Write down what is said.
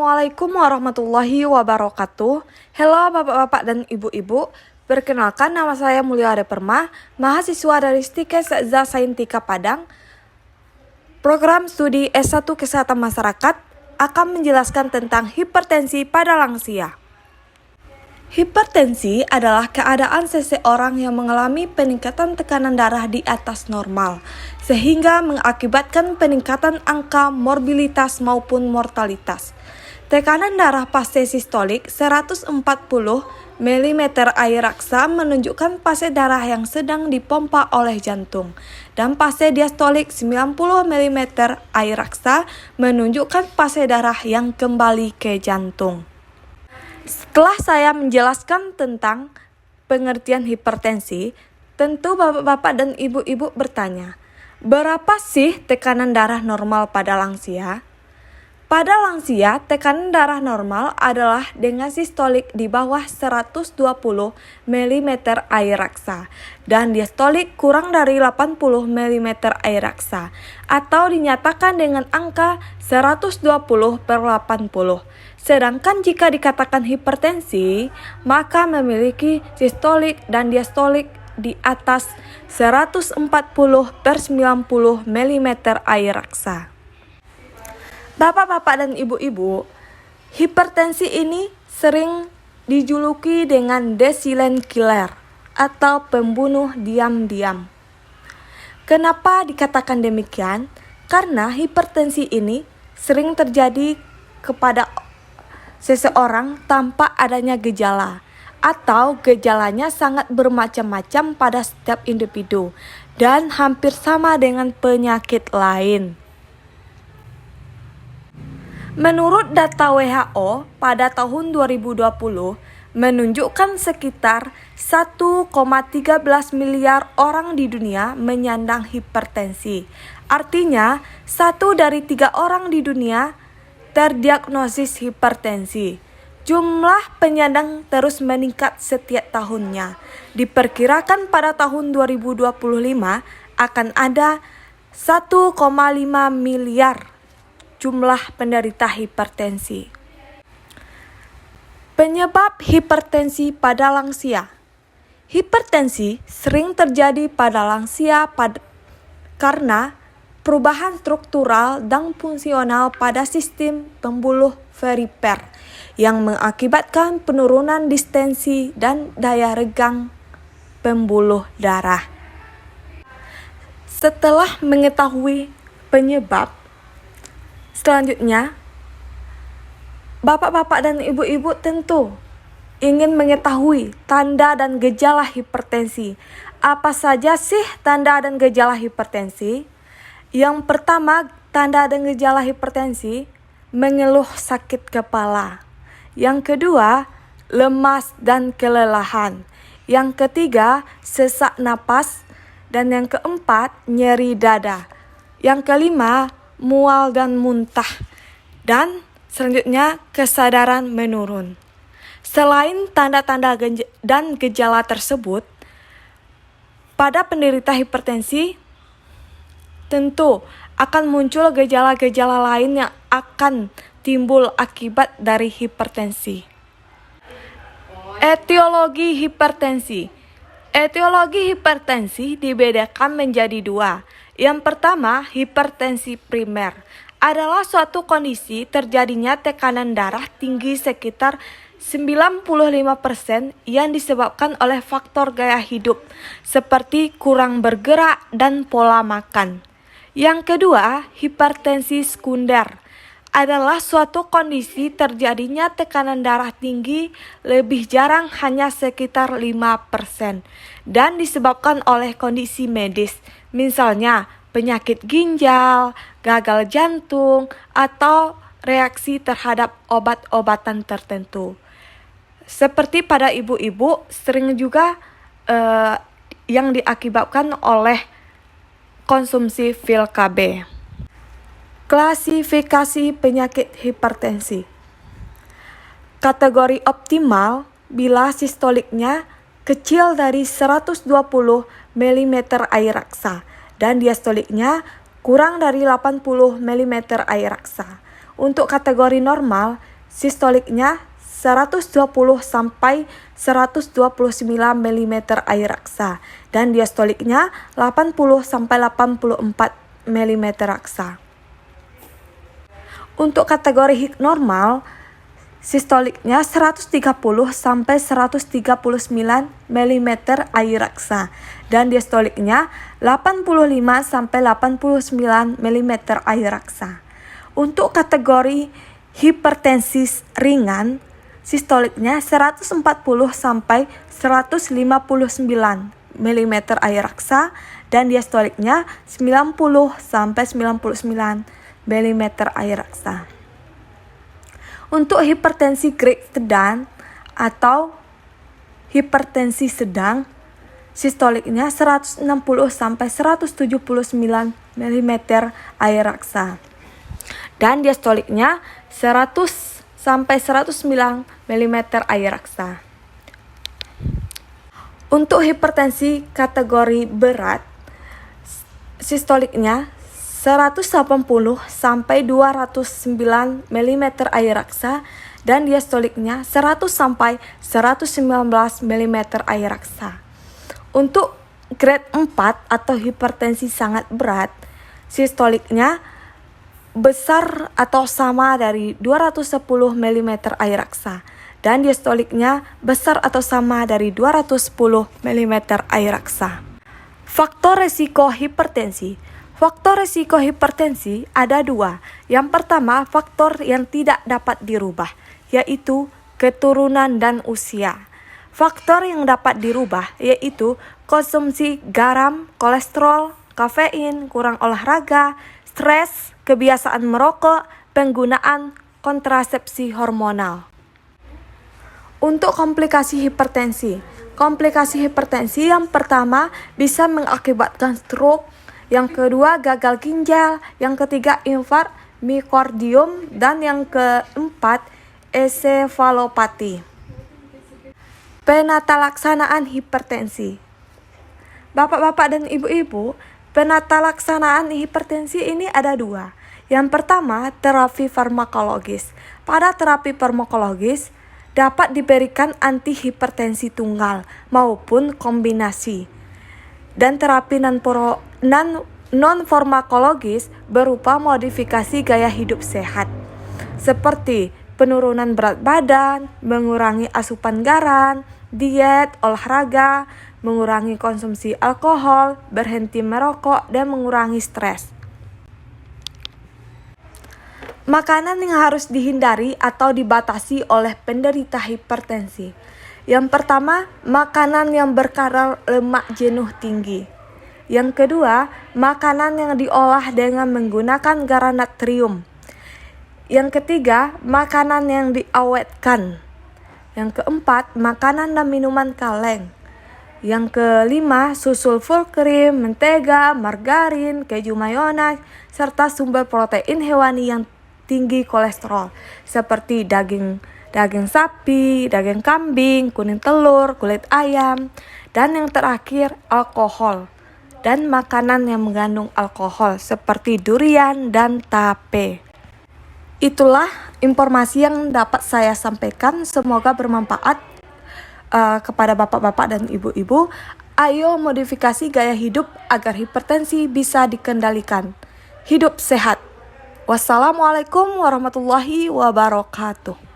Assalamualaikum warahmatullahi wabarakatuh. Halo bapak-bapak dan ibu-ibu. Perkenalkan, nama saya Mulyade Perma, mahasiswa dari Stikes Saintika Padang. Program studi S1 Kesehatan Masyarakat akan menjelaskan tentang hipertensi pada lansia. Hipertensi adalah keadaan seseorang yang mengalami peningkatan tekanan darah di atas normal, sehingga mengakibatkan peningkatan angka morbilitas maupun mortalitas. Tekanan darah fase sistolik 140 mm air raksa menunjukkan fase darah yang sedang dipompa oleh jantung, dan fase diastolik 90 mm air raksa menunjukkan fase darah yang kembali ke jantung. Setelah saya menjelaskan tentang pengertian hipertensi, tentu bapak-bapak dan ibu-ibu bertanya, berapa sih tekanan darah normal pada lansia? Pada lansia, tekanan darah normal adalah dengan sistolik di bawah 120 mm air raksa dan diastolik kurang dari 80 mm air raksa, atau dinyatakan dengan angka 120/80. Sedangkan jika dikatakan hipertensi, maka memiliki sistolik dan diastolik di atas 140/90 mm air raksa. Bapak-bapak dan ibu-ibu, hipertensi ini sering dijuluki dengan the silent killer atau pembunuh diam-diam. Kenapa dikatakan demikian? Karena hipertensi ini sering terjadi kepada seseorang tanpa adanya gejala, atau gejalanya sangat bermacam-macam pada setiap individu dan hampir sama dengan penyakit lain. Menurut data WHO pada tahun 2020 menunjukkan sekitar 1,13 miliar orang di dunia menyandang hipertensi. Artinya, 1 dari 3 orang di dunia terdiagnosis hipertensi. Jumlah penyandang terus meningkat setiap tahunnya. Diperkirakan pada tahun 2025 akan ada 1,5 miliar jumlah penderita hipertensi. Penyebab hipertensi pada lansia. Hipertensi sering terjadi pada lansia karena perubahan struktural dan fungsional pada sistem pembuluh perifer yang mengakibatkan penurunan distensi dan daya regang pembuluh darah. Setelah mengetahui penyebab, selanjutnya bapak-bapak dan ibu-ibu tentu ingin mengetahui tanda dan gejala hipertensi. Apa saja sih tanda dan gejala hipertensi? Yang pertama, tanda dan gejala hipertensi, mengeluh sakit kepala. Yang kedua, lemas dan kelelahan. Yang ketiga, sesak napas. Dan yang keempat, nyeri dada. Yang kelima, mual dan muntah. Dan selanjutnya, kesadaran menurun. Selain tanda-tanda dan gejala tersebut, pada penderita hipertensi tentu akan muncul gejala-gejala lain yang akan timbul akibat dari hipertensi. Etiologi hipertensi. Etiologi hipertensi dibedakan menjadi 2. Yang pertama, hipertensi primer adalah suatu kondisi terjadinya tekanan darah tinggi sekitar 95% yang disebabkan oleh faktor gaya hidup seperti kurang bergerak dan pola makan. Yang kedua, hipertensi sekunder adalah suatu kondisi terjadinya tekanan darah tinggi lebih jarang, hanya sekitar 5%, dan disebabkan oleh kondisi medis, misalnya penyakit ginjal, gagal jantung, atau reaksi terhadap obat-obatan tertentu. Seperti pada ibu-ibu, sering juga yang diakibatkan oleh konsumsi pil KB. Klasifikasi penyakit hipertensi. Kategori optimal bila sistoliknya kecil dari 120 mm air raksa dan diastoliknya kurang dari 80 mm air raksa. Untuk kategori normal, sistoliknya 120 sampai 129 mm air raksa dan diastoliknya 80 sampai 84 mm raksa. Untuk kategori normal, sistoliknya 130 sampai 139 mm air raksa dan diastoliknya 85 sampai 89 mm air raksa. Untuk kategori hipertensi ringan, sistoliknya 140 sampai 159 mm air raksa dan diastoliknya 90 sampai 99 mm air raksa. Untuk hipertensi grade sedang atau hipertensi sedang, sistoliknya 160 sampai 179 mm air raksa dan diastoliknya 100 sampai 109 mm air raksa. Untuk hipertensi kategori berat, sistoliknya 180 sampai 209 mm air raksa dan diastoliknya 100 sampai 119 mm air raksa. Untuk grade 4 atau hipertensi sangat berat, sistoliknya besar atau sama dari 210 mm air raksa dan diastoliknya besar atau sama dari 210 mm air raksa. Faktor resiko hipertensi. Faktor risiko hipertensi ada dua. Yang pertama, faktor yang tidak dapat dirubah, yaitu keturunan dan usia. Faktor yang dapat dirubah yaitu konsumsi garam, kolesterol, kafein, kurang olahraga, stres, kebiasaan merokok, penggunaan kontrasepsi hormonal. Untuk komplikasi hipertensi. Komplikasi hipertensi yang pertama bisa mengakibatkan stroke, yang kedua gagal ginjal, yang ketiga infark miokardium, dan yang keempat ensefalopati. Penata laksanaan hipertensi. Bapak-bapak dan ibu-ibu, penata laksanaan hipertensi ini ada dua. Yang pertama, terapi farmakologis. Pada terapi farmakologis dapat diberikan antihipertensi tunggal maupun kombinasi. Dan terapi non-farmakologis berupa modifikasi gaya hidup sehat, seperti penurunan berat badan, mengurangi asupan garam, diet, olahraga, mengurangi konsumsi alkohol, berhenti merokok, dan mengurangi stres. Makanan yang harus dihindari atau dibatasi oleh penderita hipertensi. Yang pertama, makanan yang berkadar lemak jenuh tinggi. Yang kedua, makanan yang diolah dengan menggunakan garam natrium. Yang ketiga, makanan yang diawetkan. Yang keempat, makanan dan minuman kaleng. Yang kelima, susu full cream, mentega, margarin, keju mayones, serta sumber protein hewani yang tinggi kolesterol, seperti daging sapi, daging kambing, kuning telur, kulit ayam, dan yang terakhir alkohol dan makanan yang mengandung alkohol seperti durian dan tape. Itulah informasi yang dapat saya sampaikan, semoga bermanfaat kepada bapak-bapak dan ibu-ibu. Ayo modifikasi gaya hidup agar hipertensi bisa dikendalikan. Hidup sehat. Wassalamualaikum warahmatullahi wabarakatuh.